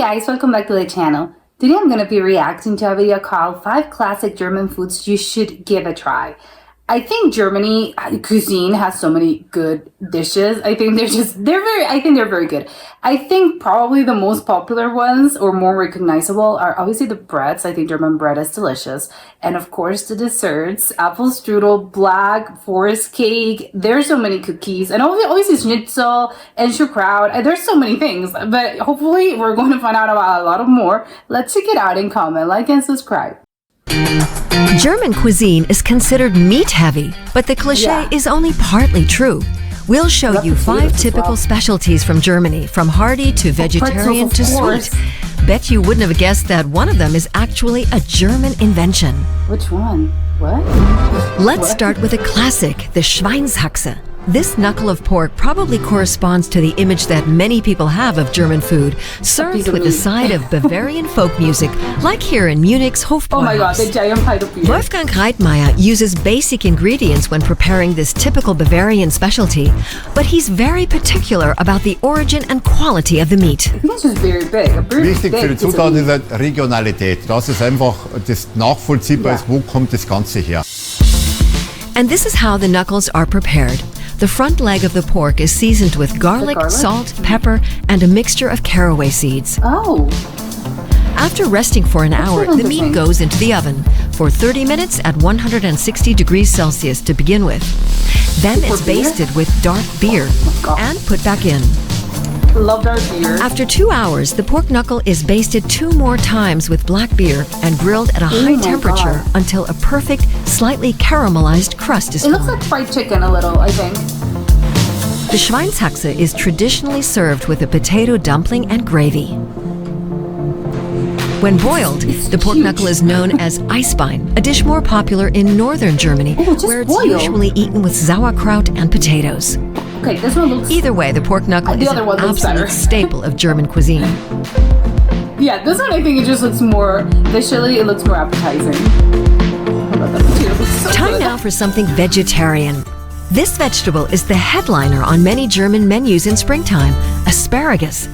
guys, welcome back to the channel. Today I'm going to be reacting to a video called 5 Classic German Foods You Should Give a Try. I think Germany cuisine has so many good dishes. I think they're very good. I think probably the most popular ones or more recognizable are obviously the breads. I think German bread is delicious. And of course the desserts, apple strudel, black forest cake. There's so many cookies and obviously schnitzel and sauerkraut. There's so many things, but hopefully we're going to find out about a lot of more. Let's check it out and comment, like, and subscribe. German cuisine is considered meat-heavy, but the cliché is only partly true. We'll show you 5 typical specialties from Germany, from hearty to vegetarian to sweet. Bet you wouldn't have guessed that one of them is actually a German invention. Which one? What? Let's start with a classic, the Schweinshaxe. This knuckle of pork probably corresponds to the image that many people have of German food, served with a side of Bavarian folk music, like here in Munich's Hofbräuhaus. Oh my god, the giant pile of beer. Wolfgang Reitmeier uses basic ingredients when preparing this typical Bavarian specialty, but he's very particular about the origin and quality of the meat. I think it's just very big. Wichtig für die Zutaten ist halt Regionalität. Das ist einfach das nachvollziehbar ist, wo kommt das Ganze her. And this is how the knuckles are prepared. The front leg of the pork is seasoned with garlic, salt, pepper, and a mixture of caraway seeds. Oh. After resting for an hour, the meat goes into the oven for 30 minutes at 160 degrees Celsius to begin with. Then it's basted with dark beer and put back in. Love dark beer. After 2 hours, the pork knuckle is basted 2 more times with black beer and grilled at a high temperature until a perfect, slightly caramelized crust is formed. It looks like fried chicken a little, I think. The Schweinshaxe is traditionally served with a potato dumpling and gravy. When boiled, the pork knuckle is known as Eisbein, a dish more popular in northern Germany, where it's usually eaten with sauerkraut and potatoes. Okay, this one looks... Either way, the pork knuckle is an absolute staple of German cuisine. Yeah, this one I think it just looks more... Visually, it looks more appetizing. Time now for something vegetarian. This vegetable is the headliner on many German menus in springtime, asparagus.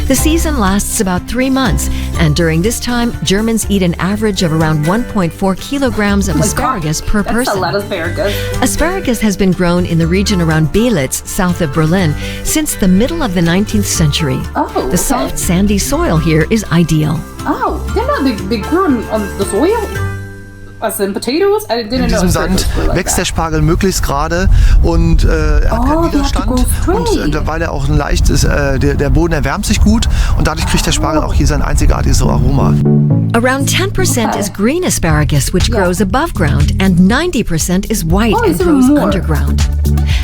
The season lasts about 3 months, and during this time, Germans eat an average of around 1.4 kilograms of asparagus per person. That's a lot of asparagus. Asparagus has been grown in the region around Belitz, south of Berlin, since the middle of the 19th century. Oh, the soft, sandy soil here is ideal. Oh, they grew on the soil? As in potatoes? I didn't in know diesem Sand wächst der Spargel möglichst gerade und er hat keinen Widerstand und weil er auch ein leicht ist, der Boden erwärmt sich gut und dadurch kriegt der Spargel auch hier sein einzigartiges Aroma. Around 10% is green asparagus, which grows above ground, and 90% is white and grows underground.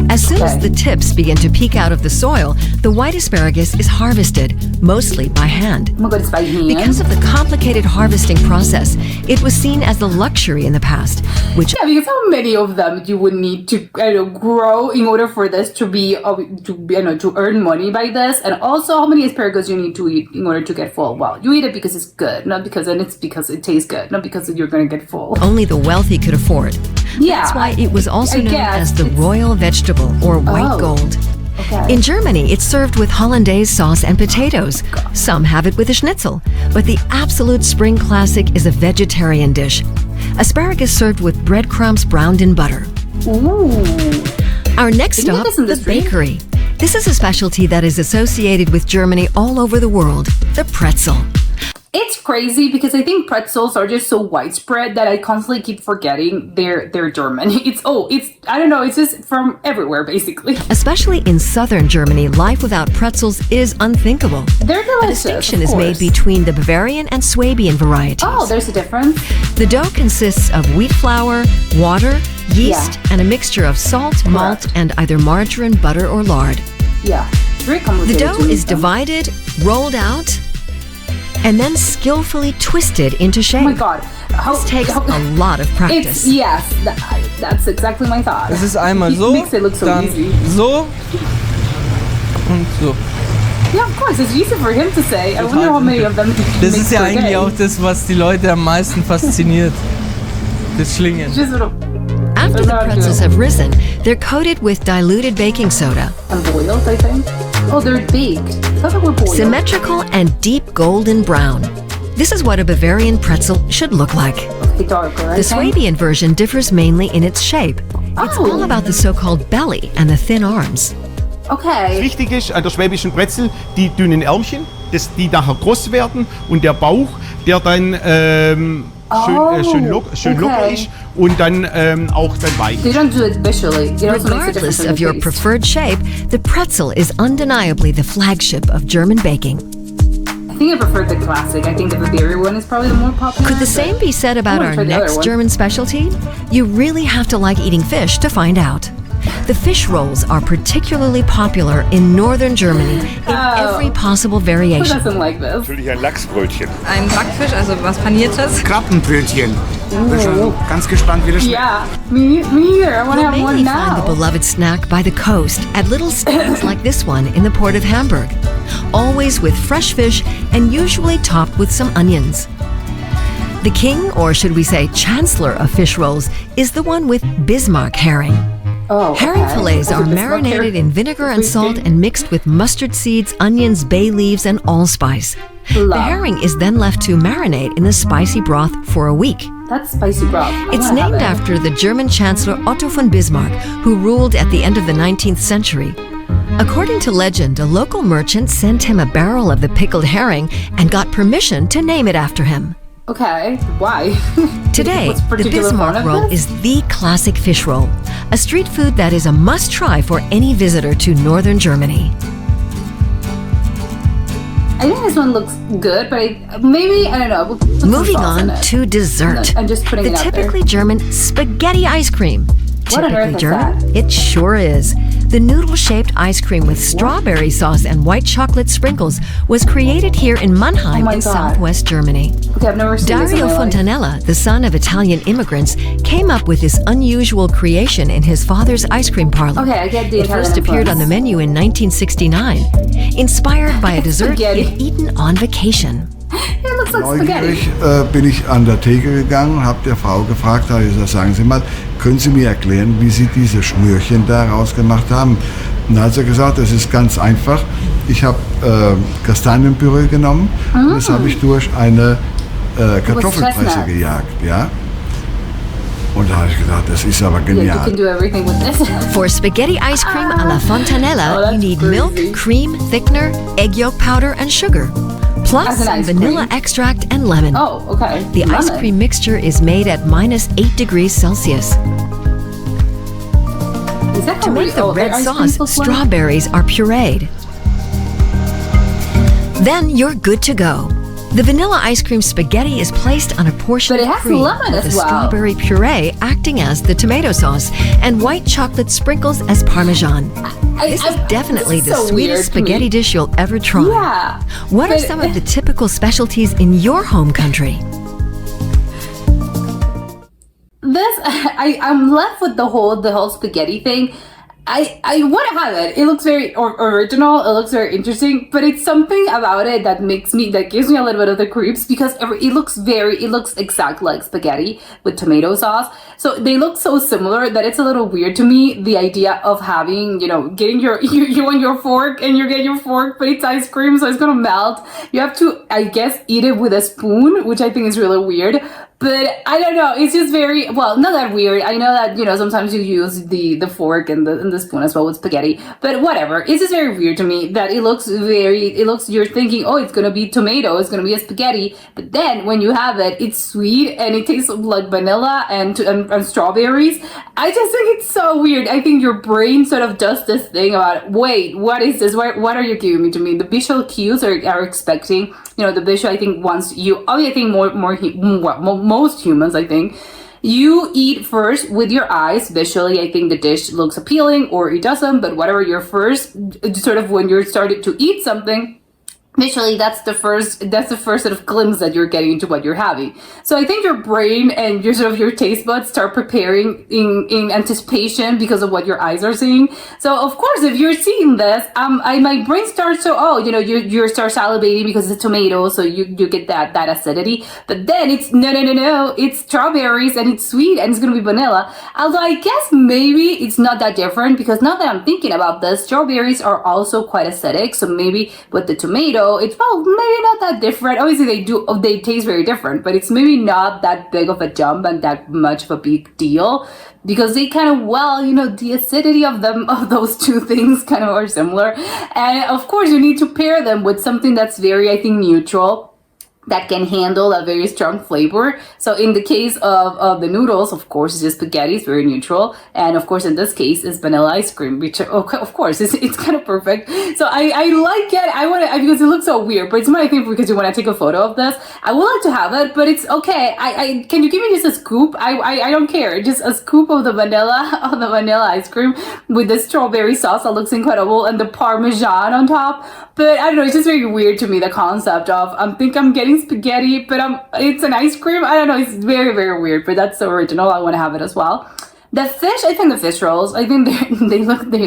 As soon as the tips begin to peek out of the soil, the white asparagus is harvested, mostly by hand. Oh my god, it's by hand? Because of the complicated harvesting process, it was seen as a luxury in the past, which... Yeah, because how many of them you would need to grow in order for this to be, to earn money by this? And also, how many asparagus you need to eat in order to get full? Well, you eat it because it's good, not because, and it's because it tastes good, not because you're going to get full. Only the wealthy could afford. Yeah. That's why it was also known as the royal vegetable or white gold. Okay. In Germany, it's served with hollandaise sauce and potatoes. Some have it with a schnitzel, but the absolute spring classic is a vegetarian dish. Asparagus served with breadcrumbs browned in butter. Ooh. Our next stop, the bakery. This is a specialty that is associated with Germany all over the world, the pretzel. It's crazy because I think pretzels are just so widespread that I constantly keep forgetting they're German. I don't know, it's just from everywhere basically. Especially in southern Germany, life without pretzels is unthinkable. They're delicious. A distinction is made between the Bavarian and Swabian varieties. Oh, there's a difference. The dough consists of wheat flour, water, yeast, and a mixture of salt, malt, and either margarine, butter, or lard. Yeah, very complicated. The dough is divided, rolled out, and then skillfully twisted into shape. Oh my god. This takes a lot of practice. Yes, that's exactly my thought. Es ist einmal so, dann so und so. Yeah, of course, it's easy for him to say. I wonder how many of them he Das makes ist ja per eigentlich day. auch das, was die Leute am meisten fasziniert. Das Schlingen. Just little After the pretzels have risen, they're coated with diluted baking soda. and boiled, I think. Oh, they're baked. I thought they were boiled. Symmetrical and deep golden brown. This is what a Bavarian pretzel should look like. Okay, darker, I The think. Swabian version differs mainly in its shape. It's Oh. all about the so-called belly and the thin arms. Okay. Wichtig ist an der schwäbischen Brezel die dünnen Ärmchen, die nachher groß werden und der Bauch, der dann schön locker ist und dann auch dann weich. They don't do it visually. It also makes a difference Regardless in of the your taste. preferred shape, the pretzel is undeniably the flagship of German baking. I think I prefer the classic. I think the Bavaria one is probably the more popular. Could the same be said about I wanna our try the other next one. German specialty? You really have to like eating fish to find out. The fish rolls are particularly popular in northern Germany in every possible Who variation. doesn't like this? Natürlich ein Lachsbrötchen. Ein Backfisch, also was Paniertes. Krabbenbrötchen. Bin schon ganz gespannt, wie das schmeckt. Yeah, me either. I want to You'll have mainly one find the now. beloved snack by the coast at little stands like this one in the port of Hamburg. Always with fresh fish and usually topped with some onions. The king, or should we say chancellor of fish rolls, is the one with Bismarck herring. Oh, Herring okay. fillets are Bismarck marinated herring. in vinegar and Sweet salt thing. and mixed with mustard seeds, onions, bay leaves, and allspice. The Love. herring is then left to marinate in the spicy broth for a week. That's spicy broth. I It's wanna have named it. after the German Chancellor Otto von Bismarck, who ruled at the end of the 19th century. According to legend, a local merchant sent him a barrel of the pickled herring and got permission to name it after him. Okay, why? Today, What's the particular Bismarck fun of roll this? is the classic fish roll, a street food that is a must-try for any visitor to northern Germany. I think this one looks good, but maybe, I don't know. We'll put some Moving sauce in on it. to dessert. I'm just putting The it out there. typically German spaghetti ice cream. What on earth Typically is German? that? It sure is. The noodle-shaped ice cream with strawberry sauce and white chocolate sprinkles was created here in Mannheim Oh my in God. southwest Germany. Okay, I've never seen this in Dario my life. Fontanella, the son of Italian immigrants, came up with this unusual creation in his father's ice cream parlor. Okay, I get the It Italian first appeared on the influence. menu in 1969, inspired by a dessert Spaghetti. he'd eaten on vacation. It looks like spaghetti. Neugierig bin ich an der Theke gegangen, habe der Frau gefragt, habe gesagt, sagen Sie mal, können Sie mir erklären, wie Sie diese Schnürchen da rausgemacht haben? Und dann hat sie gesagt, das ist ganz einfach. Ich habe Kastanienpüree genommen und das habe ich durch eine Kartoffelpresse chestnut. gejagt. Ja? Und da habe ich gedacht, das ist aber Yeah, you genial. can do everything with this. For spaghetti ice cream a la Fontanella, Oh, that's you need crazy. milk, cream, thickener, egg yolk powder, and sugar, plus As an some ice vanilla cream? extract and lemon. Oh, okay. The ice Lemon. cream mixture is made at -8 degrees Celsius. Is that To make the their red ice cream sauce, looks like? strawberries are pureed. Then you're good to go. The vanilla ice cream spaghetti is placed on a portion But it of has cream, lemon with as the well. strawberry puree acting as the tomato sauce, and white chocolate sprinkles as parmesan. This is definitely the so weird sweetest to me. spaghetti dish you'll ever try. Yeah. What are but- some of the typical specialties in your home country? This I'm left with the whole spaghetti thing. I want to have it. It looks very original. It looks very interesting, but it's something about it that gives me a little bit of the creeps because it looks exactly like spaghetti with tomato sauce. So they look so similar that it's a little weird to me. The idea of having, getting you on your fork and you get your fork, but it's ice cream, so it's gonna melt. You have to, I guess, eat it with a spoon, which I think is really weird. But I don't know. It's just very, well, not that weird. I know that, sometimes you use the fork and the spoon as well with spaghetti. But whatever. It's just very weird to me that you're thinking, oh, it's going to be tomato. It's going to be a spaghetti. But then when you have it, it's sweet and it tastes like vanilla and strawberries. I just think it's so weird. I think your brain sort of does this thing about, wait, what is this? What are you giving me to me? The visual cues are expecting, the visual, I think, wants you, I think most humans, I think, you eat first with your eyes. Visually, I think the dish looks appealing or it doesn't, but whatever your first, sort of when you're starting to eat something, visually that's the first sort of glimpse that you're getting into what you're having. So I think your brain and your taste buds start preparing in anticipation because of what your eyes are seeing. So of course, if you're seeing this, my brain starts to, you start salivating because it's a tomato, so you get that acidity. But then it's no, it's strawberries and it's sweet and it's gonna be vanilla. Although I guess maybe it's not that different, because now that I'm thinking about this, strawberries are also quite acidic. So maybe with the tomato, it's maybe not that different. Obviously they taste very different, but it's maybe not that big of a jump and that much of a big deal, because they kind of, the acidity of those two things kind of are similar. And of course you need to pair them with something that's very, I think, neutral, that can handle a very strong flavor. So in the case of the noodles, of course, it's just spaghetti, it's very neutral. And of course, in this case, it's vanilla ice cream, which, of course, it's kind of perfect. So I like it. Because it looks so weird, but it's my thing, because you want to take a photo of this. I would like to have it, but it's okay. Can you give me just a scoop? I don't care. Just a scoop of the vanilla ice cream with the strawberry sauce that looks incredible, and the Parmesan on top. But I don't know, it's just very weird to me, the concept of, I think I'm getting spaghetti, but it's an ice cream. I don't know, it's very, very weird, but that's so original. I want to have it as well. The fish, I think the fish rolls, I think they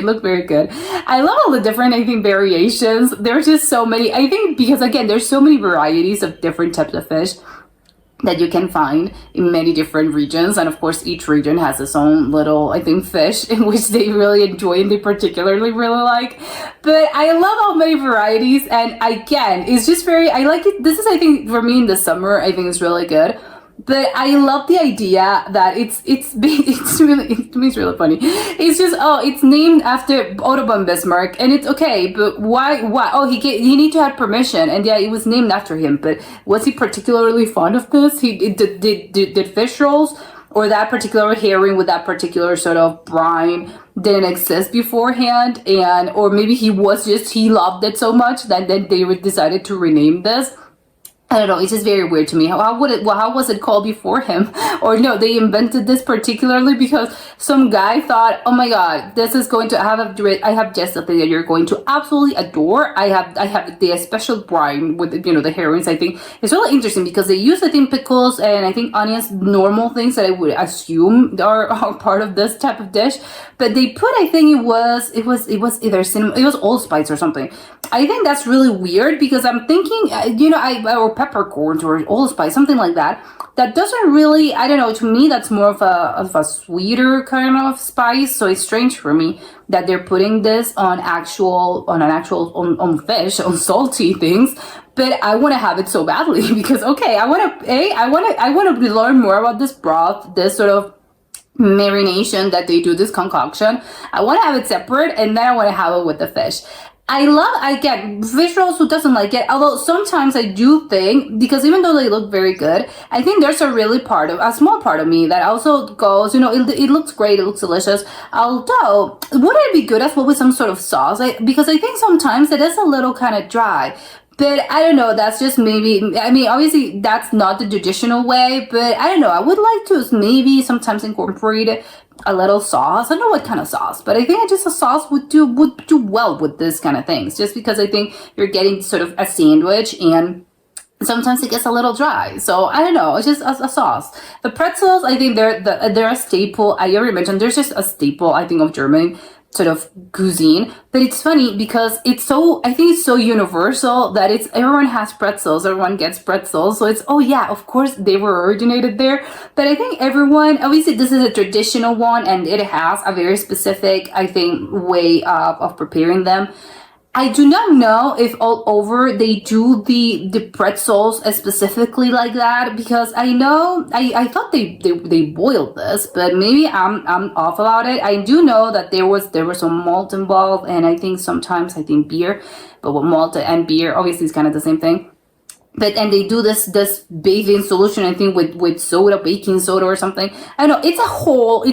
look very good. I love all the different, I think, variations. There's just so many, I think, because again, there's so many varieties of different types of fish that you can find in many different regions. And of course, each region has its own little, I think, fish in which they really enjoy and they particularly really like. But I love how many varieties. And again, it's just I like it. This is, I think, for me in the summer, I think it's really good. But I love the idea that it's really, to me it's really funny. It's just, it's named after Otto von Bismarck, and it's okay, but why? Oh, he need to have permission, and yeah, it was named after him. But was he particularly fond of this? He did fish rolls, or that particular herring with that particular sort of brine didn't exist beforehand, or maybe he loved it so much that then they decided to rename this. I don't know, it's just very weird to me. How was it called before him? Or no, they invented this particularly because some guy thought, oh my god, this is going to I have just something that you're going to absolutely adore. I have the special brine with, the herrings. I think it's really interesting because they use, I think, pickles and I think onions, normal things that I would assume are part of this type of dish. But they put, I think it was either cinnamon, it was allspice or something. I think that's really weird because I'm thinking, or peppercorns or allspice, something like that. That doesn't really, I don't know, to me that's more of a sweeter kind of spice. So it's strange for me that they're putting this on fish, on salty things. But I want to have it so badly because, okay, I want to learn more about this broth, this sort of marination that they do, this concoction. I want to have it separate, and then I want to have it with the fish. I love, again, fish rolls, who doesn't like it? Although sometimes I do think, because even though they look very good, I think there's a small part of me that also goes, it looks great, it looks delicious. Although, would it be good as well with some sort of sauce? Because I think sometimes it is a little kind of dry. But I don't know, that's just maybe, I mean, obviously that's not the traditional way, but I don't know, I would like to maybe sometimes incorporate a little sauce. I don't know what kind of sauce, but I think just a sauce would do well with this kind of things, just because I think you're getting sort of a sandwich and sometimes it gets a little dry. So I don't know, it's just a sauce. The pretzels, I think they're a staple. I already mentioned there's just a staple, I think, of German sort of cuisine. But it's funny because I think it's so universal that everyone has pretzels, everyone gets pretzels. So it's, oh yeah, of course they were originated there. But I think everyone, obviously this is a traditional one and it has a very specific, I think, way of preparing them. I do not know if all over they do the pretzels specifically like that, because I know I thought they boiled this, but maybe I'm off about it. I do know that there was some malt involved, and I think sometimes beer, but with malt and beer obviously it's kind of the same thing. And they do this bathing solution, I think, with soda, baking soda or something. I don't know. It's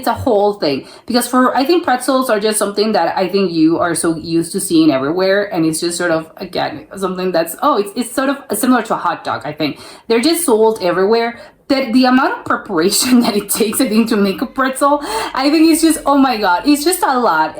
a whole thing. Because I think pretzels are just something that I think you are so used to seeing everywhere. And it's just sort of, again, something that's, it's sort of similar to a hot dog, I think. They're just sold everywhere. that the amount of preparation that it takes, I think, to make a pretzel, I think it's just, oh my God, it's just a lot.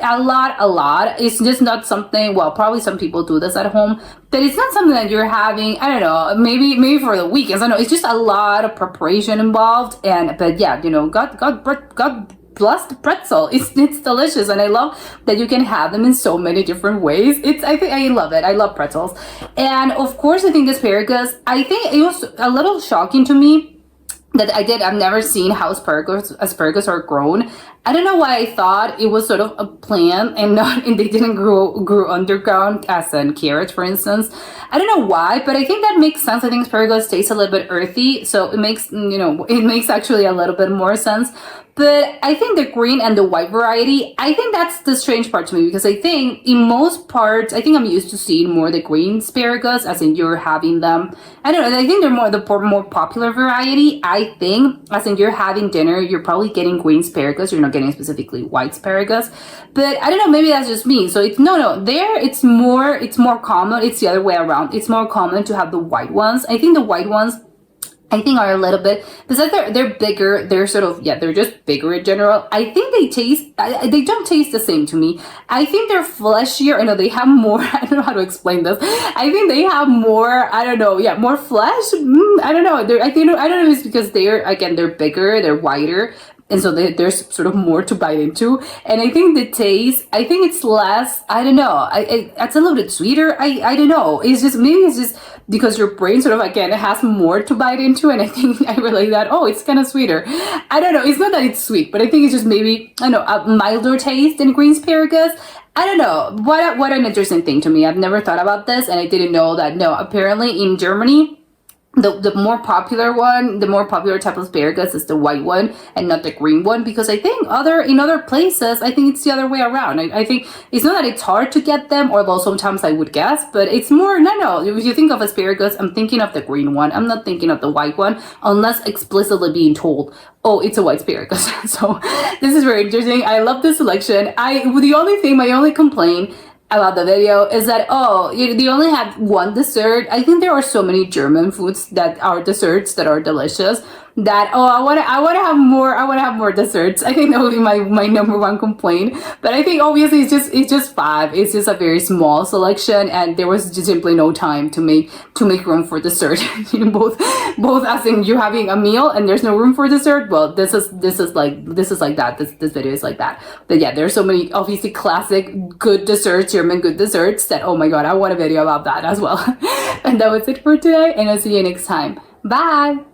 It's just not something, well, probably some people do this at home, but it's not something that you're having, I don't know, maybe for the weekends. I don't know, it's just a lot of preparation involved. But yeah, God bless the pretzel. It's delicious, and I love that you can have them in so many different ways. I love it. I love pretzels. And of course, I think asparagus, I think it was a little shocking to me that I've never seen how asparagus are grown. I don't know why I thought it was sort of a plant and they didn't grow underground as in carrots, for instance. I don't know why, but I think that makes sense. I think asparagus tastes a little bit earthy, so it makes actually a little bit more sense. But I think the green and the white variety, I think that's the strange part to me, because I think in most parts, I think I'm used to seeing more the green asparagus, as in you're having them. I don't know, I think they're the more popular variety. I think, as in you're having dinner, you're probably getting green asparagus. You're not getting specifically white asparagus. But I don't know, maybe that's just me. So it's more common. It's the other way around. It's more common to have the white ones. I think the white ones, are a little bit, besides they're bigger, they're sort of, they're just bigger in general. I think they don't taste the same to me. I think they're fleshier. I know they have more, I don't know how to explain this. I think they have more, more flesh. I don't know. I don't know if it's because they're bigger, they're wider. And so there's sort of more to bite into. And I think the taste, I think it's less, I don't know, it's a little bit sweeter. I don't know. It's just because your brain sort of, again, it has more to bite into. And I think I relate that, it's kind of sweeter. I don't know. It's not that it's sweet, but I think it's just maybe, a milder taste than green asparagus. I don't know. What an interesting thing to me. I've never thought about this, and I didn't know that, no, apparently in Germany, the more popular one, the more popular type of asparagus is the white one and not the green one, because I think in other places, I think it's the other way around. I think it's not that it's hard to get them, although sometimes I would guess, but it's more, no, if you think of asparagus, I'm thinking of the green one. I'm not thinking of the white one, unless explicitly being told, it's a white asparagus. So this is very interesting. I love this selection. My only complaint about the video is that, they only have one dessert. I think there are so many German foods that are desserts that are delicious that, I want to have more desserts. I think that would be my number one complaint. But I think obviously it's just 5. It's just a very small selection, and there was just simply no time to make room for dessert. both as in you're having a meal and there's no room for dessert. Well, this is like that. This video is like that. But yeah, there's so many obviously classic good desserts, German good desserts, that, oh my God, I want a video about that as well. And that was it for today, and I'll see you next time. Bye.